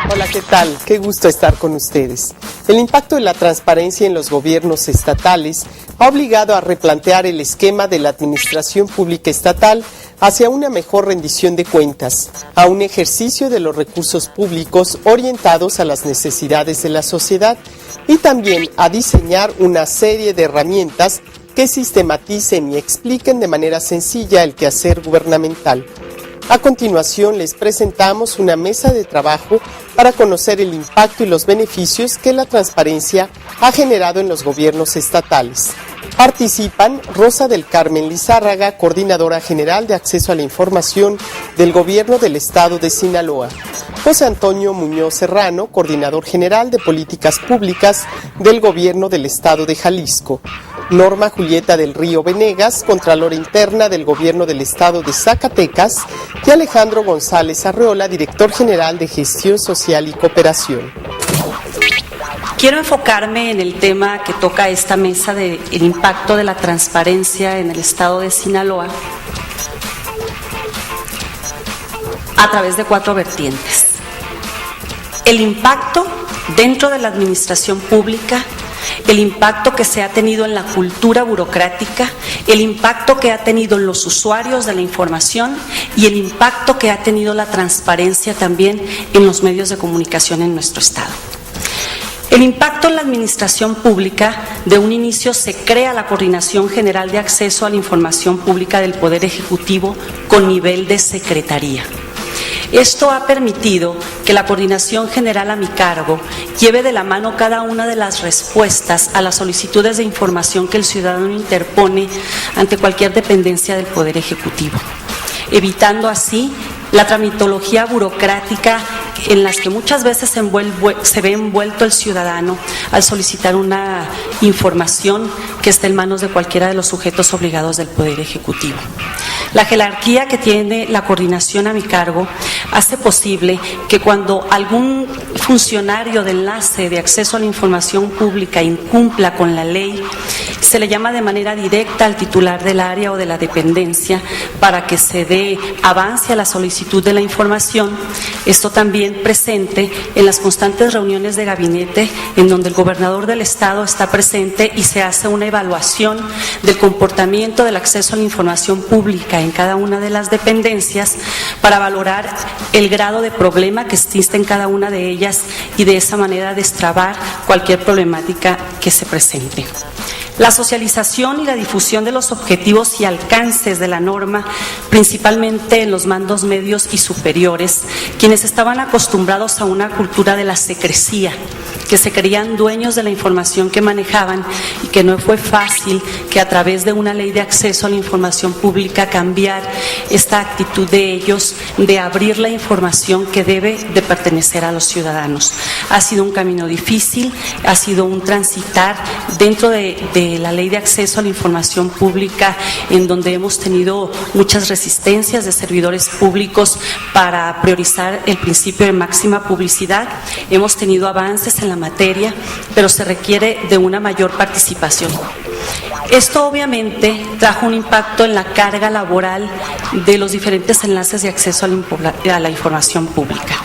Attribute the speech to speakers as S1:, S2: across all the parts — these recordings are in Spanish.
S1: Hola, ¿qué tal? Qué gusto estar con ustedes. El impacto de la transparencia en los gobiernos estatales ha obligado a replantear el esquema de la administración pública estatal hacia una mejor rendición de cuentas, a un ejercicio de los recursos públicos orientados a las necesidades de la sociedad y también a diseñar una serie de herramientas que sistematicen y expliquen de manera sencilla el quehacer gubernamental. A continuación les presentamos una mesa de trabajo para conocer el impacto y los beneficios que la transparencia ha generado en los gobiernos estatales. Participan Rosa del Carmen Lizárraga, Coordinadora General de Acceso a la Información del Gobierno del Estado de Sinaloa; José Antonio Muñoz Serrano, Coordinador General de Políticas Públicas del Gobierno del Estado de Jalisco; Norma Julieta del Río Venegas, Contralora Interna del Gobierno del Estado de Zacatecas; y Alejandro González Arreola, Director General de Gestión Social y Cooperación.
S2: Quiero enfocarme en el tema que toca esta mesa del impacto de la transparencia en el Estado de Sinaloa a través de 4 vertientes. El impacto dentro de la administración pública, el impacto que se ha tenido en la cultura burocrática, el impacto que ha tenido en los usuarios de la información y el impacto que ha tenido la transparencia también en los medios de comunicación en nuestro Estado. El impacto en la administración pública: de un inicio se crea la Coordinación General de Acceso a la Información Pública del Poder Ejecutivo con nivel de secretaría. Esto ha permitido que la Coordinación General a mi cargo lleve de la mano cada una de las respuestas a las solicitudes de información que el ciudadano interpone ante cualquier dependencia del Poder Ejecutivo, evitando así la tramitología burocrática en las que muchas veces se ve envuelto el ciudadano al solicitar una información que está en manos de cualquiera de los sujetos obligados del Poder Ejecutivo. La jerarquía que tiene la coordinación a mi cargo hace posible que cuando algún funcionario de enlace de acceso a la información pública incumpla con la ley, se le llama de manera directa al titular del área o de la dependencia para que se dé avance a la solicitud de la información. Esto también presente en las constantes reuniones de gabinete en donde el gobernador del estado está presente y se hace una evaluación del comportamiento del acceso a la información pública en cada una de las dependencias para valorar el grado de problema que existe en cada una de ellas y de esa manera destrabar cualquier problemática que se presente. La socialización y la difusión de los objetivos y alcances de la norma, principalmente en los mandos medios y superiores, quienes estaban acostumbrados a una cultura de la secrecía, que se creían dueños de la información que manejaban y que no fue fácil que a través de una ley de acceso a la información pública cambiar esta actitud de ellos de abrir la información que debe de pertenecer a los ciudadanos. Ha sido un camino difícil, ha sido un transitar dentro de la ley de acceso a la información pública, en donde hemos tenido muchas resistencias de servidores públicos para priorizar el principio de máxima publicidad. Hemos tenido avances en la materia, pero se requiere de una mayor participación. Esto obviamente trajo un impacto en la carga laboral de los diferentes enlaces de acceso a la información pública.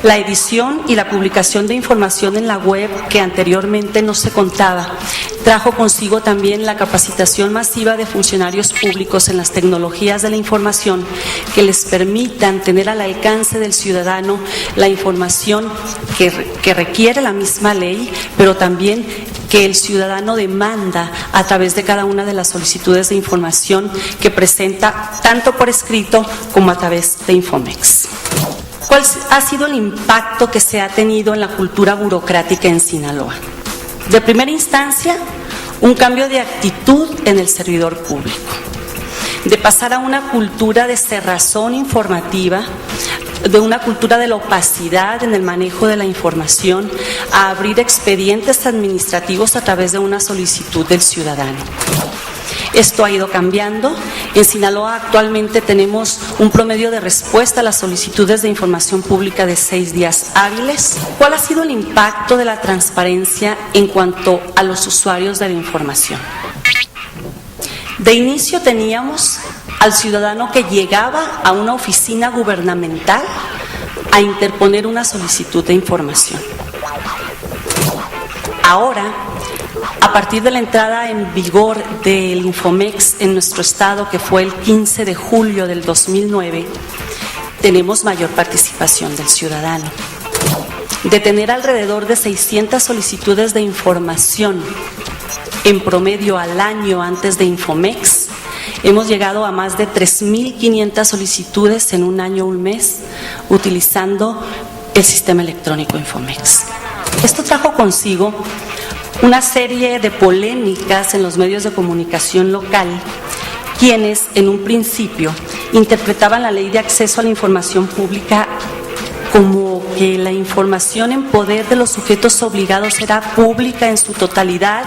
S2: La edición y la publicación de información en la web, que anteriormente no se contaba, trajo consigo también la capacitación masiva de funcionarios públicos en las tecnologías de la información que les permitan tener al alcance del ciudadano la información que requiere la misma ley, pero también que el ciudadano demanda a través de cada una de las solicitudes de información que presenta tanto por escrito como a través de Infomex. ¿Cuál ha sido el impacto que se ha tenido en la cultura burocrática en Sinaloa? De primera instancia, un cambio de actitud en el servidor público, de pasar a una cultura de cerrazón informativa, de una cultura de la opacidad en el manejo de la información, a abrir expedientes administrativos a través de una solicitud del ciudadano. Esto ha ido cambiando. En Sinaloa actualmente tenemos un promedio de respuesta a las solicitudes de información pública de 6 días hábiles. ¿Cuál ha sido el impacto de la transparencia en cuanto a los usuarios de la información? De inicio teníamos al ciudadano que llegaba a una oficina gubernamental a interponer una solicitud de información. Ahora, a partir de la entrada en vigor del Infomex en nuestro estado, que fue el 15 de julio del 2009, tenemos mayor participación del ciudadano. De tener alrededor de 600 solicitudes de información en promedio al año antes de Infomex, hemos llegado a más de 3.500 solicitudes en un año, un mes, utilizando el sistema electrónico Infomex. Esto trajo consigo una serie de polémicas en los medios de comunicación local, quienes en un principio interpretaban la Ley de Acceso a la Información Pública como que la información en poder de los sujetos obligados era pública en su totalidad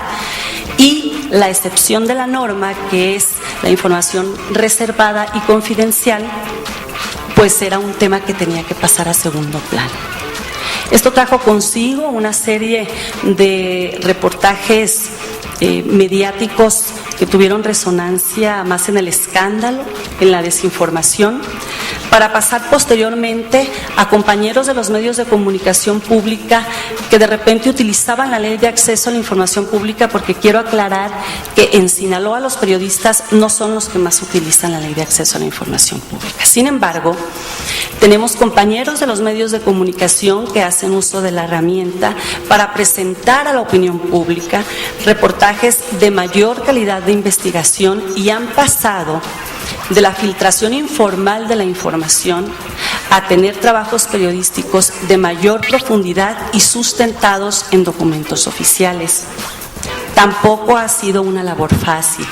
S2: y la excepción de la norma, que es la información reservada y confidencial, pues era un tema que tenía que pasar a segundo plano. Esto trajo consigo una serie de reportajes mediáticos que tuvieron resonancia más en el escándalo, en la desinformación, para pasar posteriormente a compañeros de los medios de comunicación pública que de repente utilizaban la Ley de Acceso a la Información Pública, porque quiero aclarar que en Sinaloa los periodistas no son los que más utilizan la Ley de Acceso a la Información Pública. Sin embargo, tenemos compañeros de los medios de comunicación que hacen uso de la herramienta para presentar a la opinión pública reportajes de mayor calidad de investigación y han pasado de la filtración informal de la información a tener trabajos periodísticos de mayor profundidad y sustentados en documentos oficiales. Tampoco ha sido una labor fácil.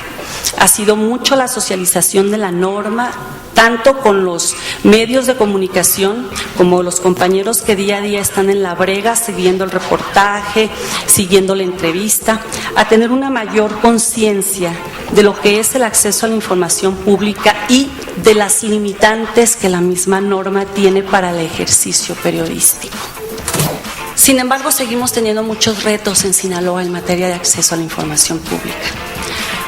S2: Ha sido mucho la socialización de la norma, tanto con los medios de comunicación como los compañeros que día a día están en la brega siguiendo el reportaje, siguiendo la entrevista, a tener una mayor conciencia de lo que es el acceso a la información pública y de las limitantes que la misma norma tiene para el ejercicio periodístico. Sin embargo, seguimos teniendo muchos retos en Sinaloa en materia de acceso a la información pública.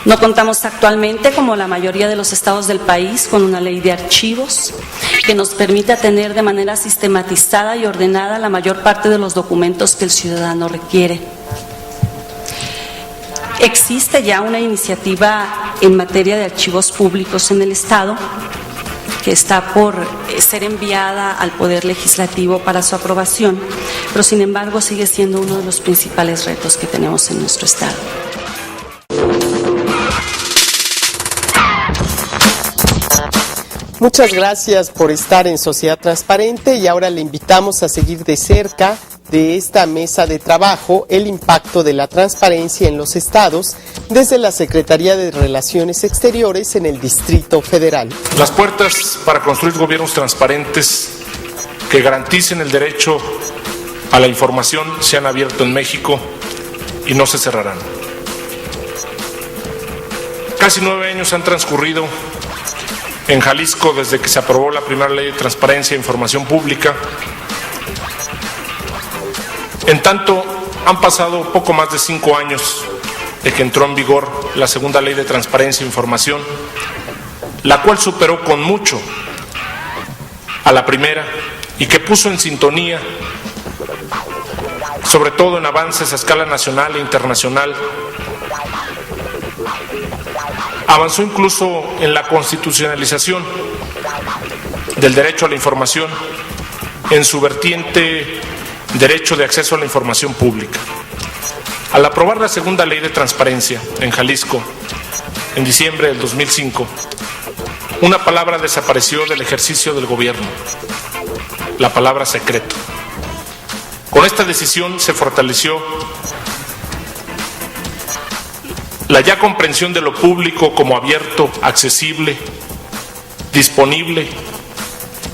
S2: No contamos actualmente, como la mayoría de los estados del país, con una ley de archivos que nos permita tener de manera sistematizada y ordenada la mayor parte de los documentos que el ciudadano requiere. Existe ya una iniciativa en materia de archivos públicos en el estado que está por ser enviada al Poder Legislativo para su aprobación, pero sin embargo sigue siendo uno de los principales retos que tenemos en nuestro estado.
S1: Muchas gracias por estar en Sociedad Transparente y ahora le invitamos a seguir de cerca de esta mesa de trabajo el impacto de la transparencia en los estados desde la Secretaría de Relaciones Exteriores en el Distrito Federal.
S3: Las puertas para construir gobiernos transparentes que garanticen el derecho a la información se han abierto en México y no se cerrarán. Casi 9 años han transcurrido en Jalisco desde que se aprobó la primera ley de transparencia e información pública. En tanto, han pasado poco más de 5 años de que entró en vigor la segunda ley de transparencia e información, la cual superó con mucho a la primera y que puso en sintonía, sobre todo en avances a escala nacional e internacional. Avanzó incluso en la constitucionalización del derecho a la información en su vertiente derecho de acceso a la información pública. Al aprobar la segunda ley de transparencia en Jalisco en diciembre del 2005, una palabra desapareció del ejercicio del gobierno: la palabra secreto. Con esta decisión se fortaleció la ya comprensión de lo público como abierto, accesible, disponible.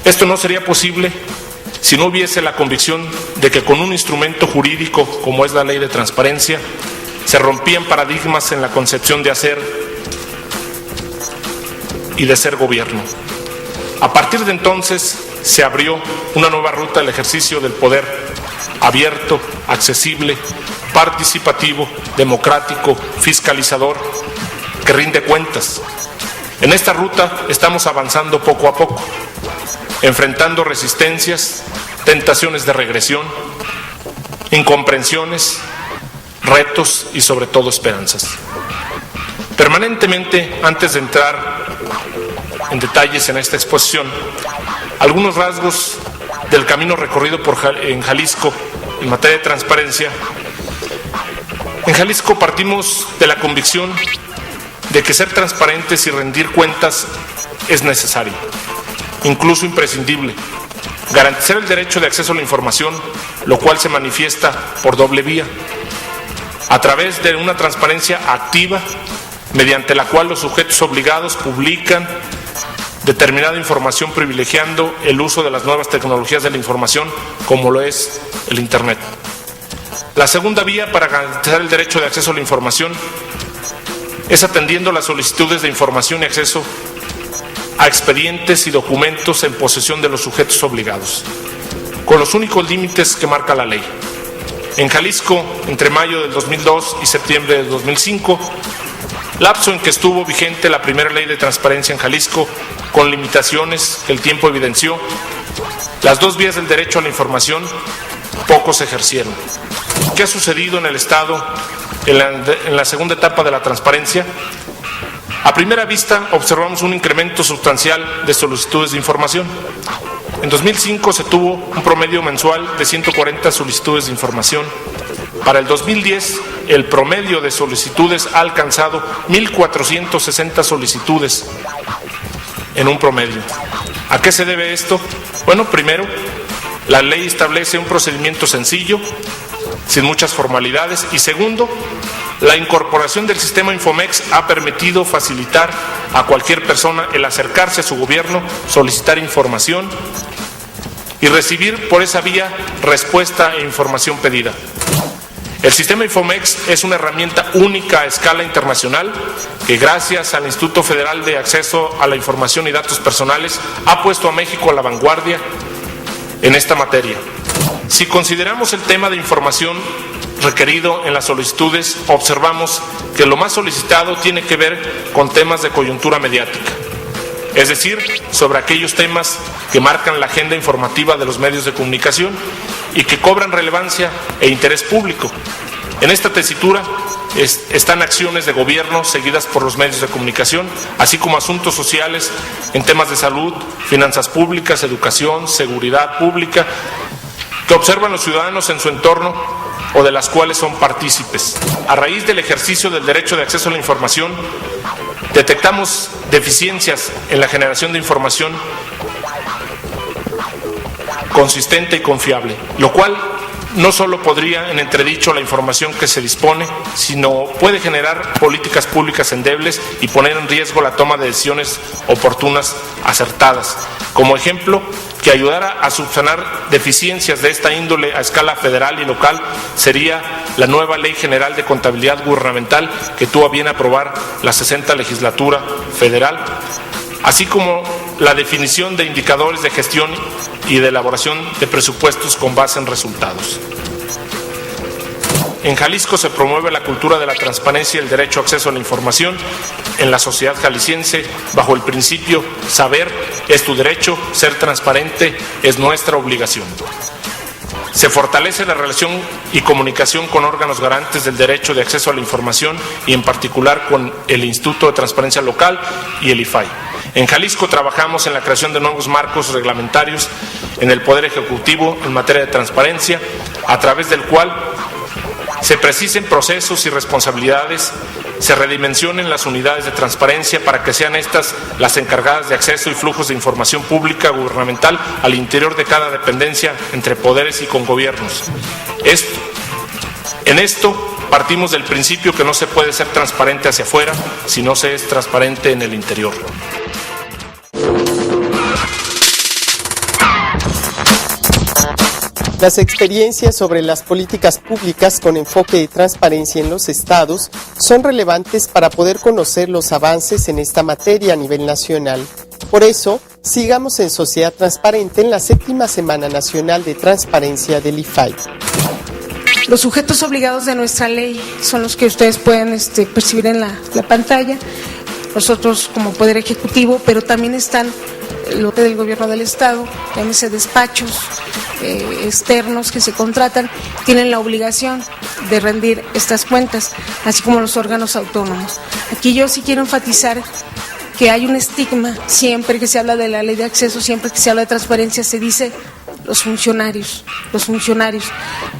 S3: Esto no sería posible si no hubiese la convicción de que con un instrumento jurídico como es la ley de transparencia se rompían paradigmas en la concepción de hacer y de ser gobierno. A partir de entonces se abrió una nueva ruta al ejercicio del poder abierto, accesible, participativo, democrático, fiscalizador, que rinde cuentas. En esta ruta estamos avanzando poco a poco, enfrentando resistencias, tentaciones de regresión, incomprensiones, retos y sobre todo esperanzas. Permanentemente, antes de entrar en detalles en esta exposición, algunos rasgos del camino recorrido en Jalisco en materia de transparencia. En Jalisco partimos de la convicción de que ser transparentes y rendir cuentas es necesario, incluso imprescindible. Garantizar el derecho de acceso a la información, lo cual se manifiesta por doble vía, a través de una transparencia activa, mediante la cual los sujetos obligados publican determinada información privilegiando el uso de las nuevas tecnologías de la información, como lo es el Internet. La segunda vía para garantizar el derecho de acceso a la información es atendiendo las solicitudes de información y acceso a expedientes y documentos en posesión de los sujetos obligados, con los únicos límites que marca la ley. En Jalisco, entre mayo del 2002 y septiembre del 2005, lapso en que estuvo vigente la primera ley de transparencia en Jalisco, con limitaciones que el tiempo evidenció, las dos vías del derecho a la información poco se ejercieron. ¿Qué ha sucedido en el Estado en la segunda etapa de la transparencia? A primera vista observamos un incremento sustancial de solicitudes de información. En 2005 se tuvo un promedio mensual de 140 solicitudes de información. Para el 2010, el promedio de solicitudes ha alcanzado 1.460 solicitudes en un promedio. ¿A qué se debe esto? Bueno, primero, la ley establece un procedimiento sencillo, sin muchas formalidades, y segundo, la incorporación del sistema Infomex ha permitido facilitar a cualquier persona el acercarse a su gobierno, solicitar información y recibir por esa vía respuesta e información pedida. El sistema Infomex es una herramienta única a escala internacional que, gracias al Instituto Federal de Acceso a la Información y Datos Personales, ha puesto a México a la vanguardia en esta materia. Si consideramos el tema de información requerido en las solicitudes, observamos que lo más solicitado tiene que ver con temas de coyuntura mediática, es decir, sobre aquellos temas que marcan la agenda informativa de los medios de comunicación y que cobran relevancia e interés público. En esta tesitura están acciones de gobierno seguidas por los medios de comunicación, así como asuntos sociales en temas de salud, finanzas públicas, educación, seguridad pública, que observan los ciudadanos en su entorno o de las cuales son partícipes. A raíz del ejercicio del derecho de acceso a la información, detectamos deficiencias en la generación de información consistente y confiable, lo cual no solo podría en entredicho la información que se dispone, sino puede generar políticas públicas endebles y poner en riesgo la toma de decisiones oportunas, acertadas. Como ejemplo, que ayudara a subsanar deficiencias de esta índole a escala federal y local sería la nueva Ley General de Contabilidad Gubernamental que tuvo a bien aprobar la 60ª Legislatura Federal, así como la definición de indicadores de gestión y de elaboración de presupuestos con base en resultados. En Jalisco se promueve la cultura de la transparencia y el derecho a acceso a la información en la sociedad jalisciense bajo el principio saber es tu derecho, ser transparente es nuestra obligación. Se fortalece la relación y comunicación con órganos garantes del derecho de acceso a la información y en particular con el Instituto de Transparencia Local y el IFAI. En Jalisco trabajamos en la creación de nuevos marcos reglamentarios en el Poder Ejecutivo en materia de transparencia, a través del cual se precisen procesos y responsabilidades, se redimensionen las unidades de transparencia para que sean estas las encargadas de acceso y flujos de información pública gubernamental al interior de cada dependencia entre poderes y con gobiernos. En esto partimos del principio que no se puede ser transparente hacia afuera si no se es transparente en el interior.
S1: Las experiencias sobre las políticas públicas con enfoque de transparencia en los estados son relevantes para poder conocer los avances en esta materia a nivel nacional. Por eso, sigamos en Sociedad Transparente en la 7ª Semana Nacional de Transparencia del IFAI.
S4: Los sujetos obligados de nuestra ley son los que ustedes pueden percibir en la pantalla. Nosotros como Poder Ejecutivo, pero también están lo del Gobierno del Estado, llámese despachos externos que se contratan, tienen la obligación de rendir estas cuentas, así como los órganos autónomos. Aquí yo sí quiero enfatizar que hay un estigma, siempre que se habla de la ley de acceso, siempre que se habla de transparencia, se dice los funcionarios,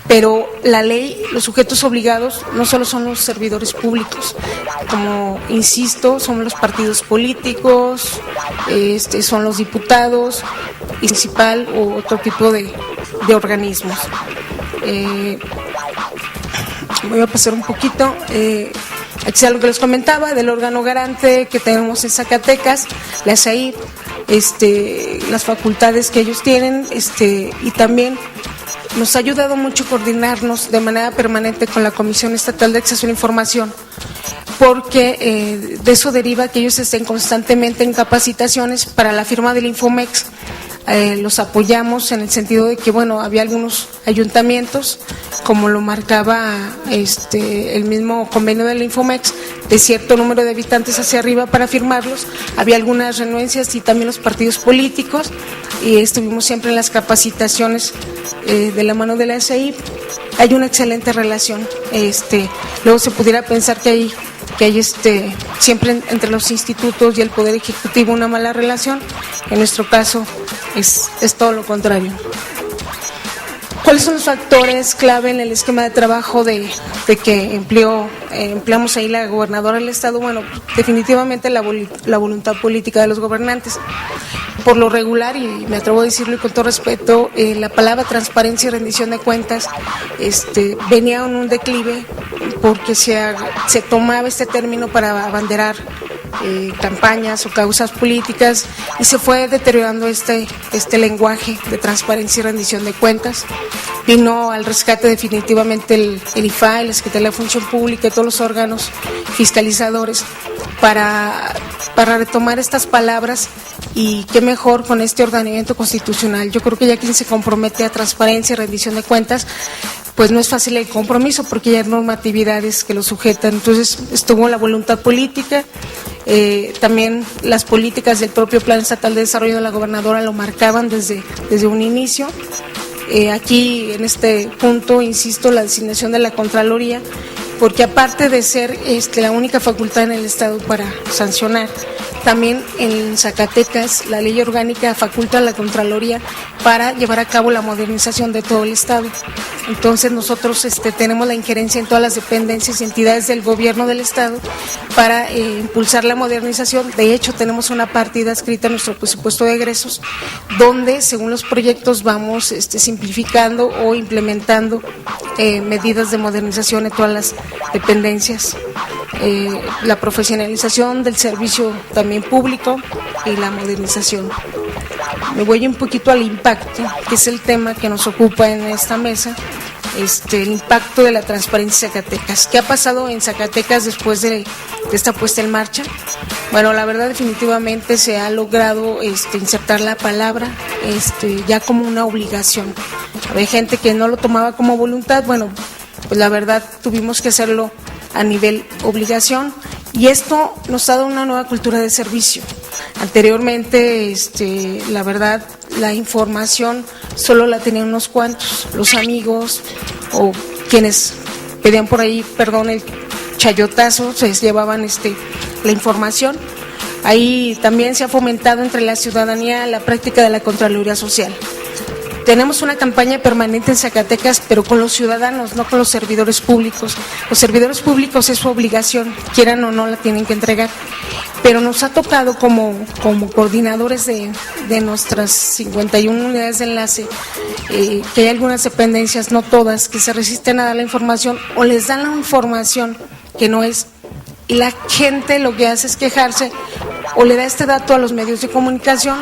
S4: pero la ley, los sujetos obligados no solo son los servidores públicos, como insisto, son los partidos políticos, son los diputados, municipal u otro tipo de organismos. Voy a pasar un poquito. Aquí es algo que les comentaba del órgano garante que tenemos en Zacatecas, la SAIP, las facultades que ellos tienen, y también nos ha ayudado mucho coordinarnos de manera permanente con la Comisión Estatal de Acceso a la Información, porque de eso deriva que ellos estén constantemente en capacitaciones para la firma del Infomex. Los apoyamos en el sentido de que, bueno, había algunos ayuntamientos, como lo marcaba el mismo convenio del Infomex, de cierto número de habitantes hacia arriba para firmarlos, había algunas renuencias y también los partidos políticos, y estuvimos siempre en las capacitaciones de la mano de la SAIP. Hay una excelente relación, luego se pudiera pensar que hay siempre entre los institutos y el Poder Ejecutivo una mala relación. En nuestro caso es todo lo contrario. ¿Cuáles son los factores clave en el esquema de trabajo de que empleamos ahí la gobernadora del Estado? Bueno, definitivamente la voluntad política de los gobernantes. Por lo regular, y me atrevo a decirlo y con todo respeto, la palabra transparencia y rendición de cuentas venía en un declive porque se tomaba este término para abanderar campañas o causas políticas, y se fue deteriorando este lenguaje de transparencia y rendición de cuentas. Vino al rescate definitivamente el IFAI, la Secretaría de la Función Pública y todos los órganos fiscalizadores para retomar estas palabras, y qué mejor con este ordenamiento constitucional. Yo creo que ya quien se compromete a transparencia y rendición de cuentas, pues no es fácil el compromiso porque ya hay normatividades que lo sujetan. Entonces estuvo la voluntad política, también las políticas del propio Plan Estatal de Desarrollo de la gobernadora lo marcaban desde un inicio. Aquí en este punto, insisto, la designación de la Contraloría, porque aparte de ser la única facultad en el Estado para sancionar, también en Zacatecas la ley orgánica faculta a la Contraloría para llevar a cabo la modernización de todo el Estado. Entonces nosotros tenemos la injerencia en todas las dependencias y entidades del gobierno del Estado para impulsar la modernización. De hecho, tenemos una partida escrita en nuestro presupuesto de egresos, donde según los proyectos vamos simplificando o implementando medidas de modernización en todas las dependencias. La profesionalización del servicio también público y la modernización. Me voy un poquito al impacto, que es el tema que nos ocupa en esta mesa, el impacto de la transparencia en Zacatecas. ¿Qué ha pasado en Zacatecas después de esta puesta en marcha? Bueno, la verdad definitivamente se ha logrado insertar la palabra ya como una obligación. Había gente que no lo tomaba como voluntad, bueno, pues la verdad tuvimos que hacerlo a nivel obligación, y esto nos ha dado una nueva cultura de servicio. Anteriormente, la verdad, la información solo la tenían unos cuantos, los amigos o quienes pedían por ahí, perdón, el chayotazo, se llevaban la información. Ahí también se ha fomentado entre la ciudadanía la práctica de la Contraloría Social. Tenemos una campaña permanente en Zacatecas, pero con los ciudadanos, no con los servidores públicos. Los servidores públicos es su obligación, quieran o no la tienen que entregar. Pero nos ha tocado como coordinadores de nuestras 51 unidades de enlace, que hay algunas dependencias, no todas, que se resisten a dar la información o les dan la información que no es. Y la gente lo que hace es quejarse o le da este dato a los medios de comunicación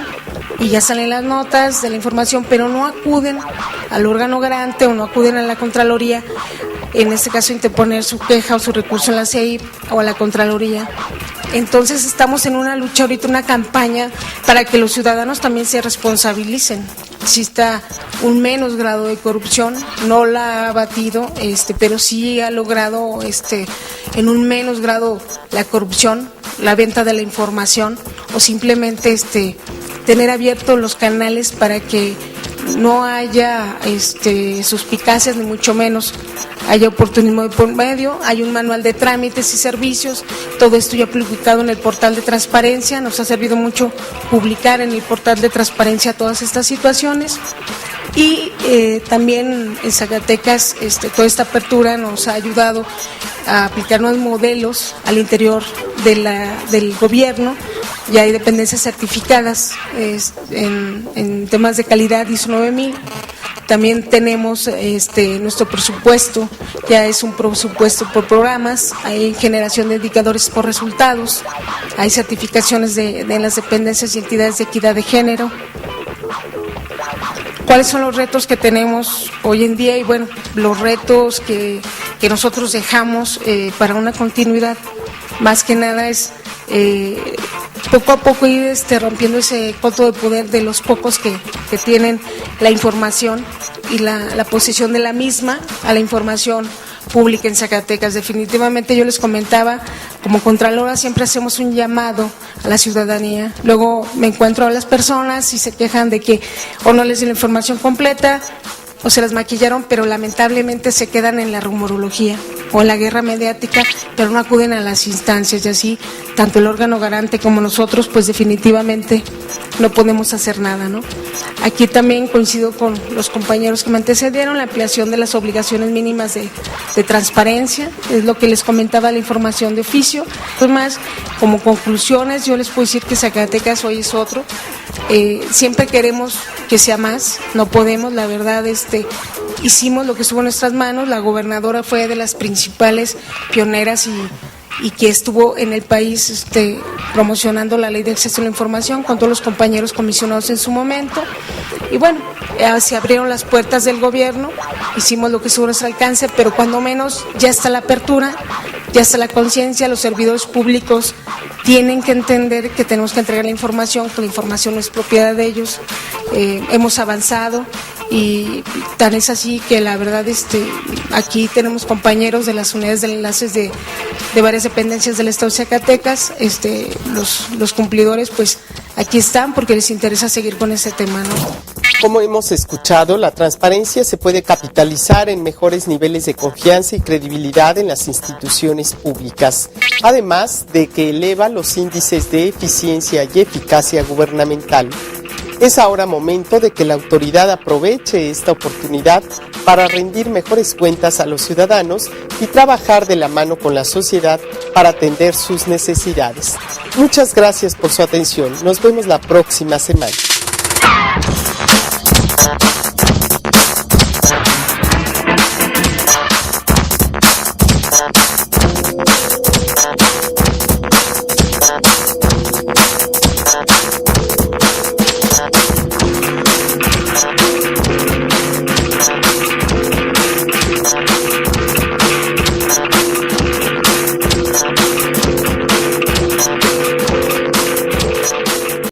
S4: y ya salen las notas de la información, pero no acuden al órgano garante o no acuden a la Contraloría, en este caso interponer su queja o su recurso en la CEIP o a la Contraloría. Entonces estamos en una lucha ahorita, una campaña para que los ciudadanos también se responsabilicen. Exista un menos grado de corrupción, no la ha abatido, pero sí ha logrado en un menos grado la corrupción, la venta de la información o simplemente tener abiertos los canales para que no haya suspicacias ni mucho menos haya oportunismo de por medio. Hay un manual de trámites y servicios, todo esto ya publicado en el portal de transparencia. Nos ha servido mucho publicar en el portal de transparencia todas estas situaciones y también en Zacatecas toda esta apertura nos ha ayudado a aplicar nuevos modelos al interior del gobierno. Ya hay dependencias certificadas en temas de calidad ISO 9000. También tenemos nuestro presupuesto, ya es un presupuesto por programas, hay generación de indicadores por resultados, hay certificaciones de las dependencias y entidades de equidad de género. ¿Cuáles son los retos que tenemos hoy en día? Y bueno, los retos que nosotros dejamos para una continuidad, más que nada es poco a poco ir rompiendo ese coto de poder de los pocos que tienen la información y la posesión de la misma a la información pública en Zacatecas. Definitivamente yo les comentaba, como Contralora siempre hacemos un llamado a la ciudadanía. Luego me encuentro a las personas y se quejan de que o no les di la información completa o se las maquillaron, pero lamentablemente se quedan en la rumorología o en la guerra mediática, pero no acuden a las instancias y así tanto el órgano garante como nosotros pues definitivamente no podemos hacer nada, ¿no? Aquí también coincido con los compañeros que me antecedieron, la ampliación de las obligaciones mínimas de transparencia, es lo que les comentaba, la información de oficio. Además, como conclusiones, yo les puedo decir que Zacatecas hoy es otro. Siempre queremos que sea más, no podemos, la verdad, hicimos lo que estuvo en nuestras manos. La gobernadora fue de las principales pioneras y que estuvo en el país promocionando la ley de acceso a la información con todos los compañeros comisionados en su momento. Y bueno, se abrieron las puertas del gobierno, hicimos lo que estuvo a nuestro alcance, pero cuando menos ya está la apertura, ya está la conciencia. Los servidores públicos tienen que entender que tenemos que entregar la información, que la información no es propiedad de ellos. Hemos avanzado y tan es así que la verdad aquí tenemos compañeros de las unidades de enlaces de varias dependencias del estado de Zacatecas. Los cumplidores pues aquí están porque les interesa seguir con ese tema, ¿no?
S1: Como hemos escuchado, la transparencia se puede capitalizar en mejores niveles de confianza y credibilidad en las instituciones públicas, además de que eleva los índices de eficiencia y eficacia gubernamental. Es ahora momento de que la autoridad aproveche esta oportunidad para rendir mejores cuentas a los ciudadanos y trabajar de la mano con la sociedad para atender sus necesidades. Muchas gracias por su atención. Nos vemos la próxima semana.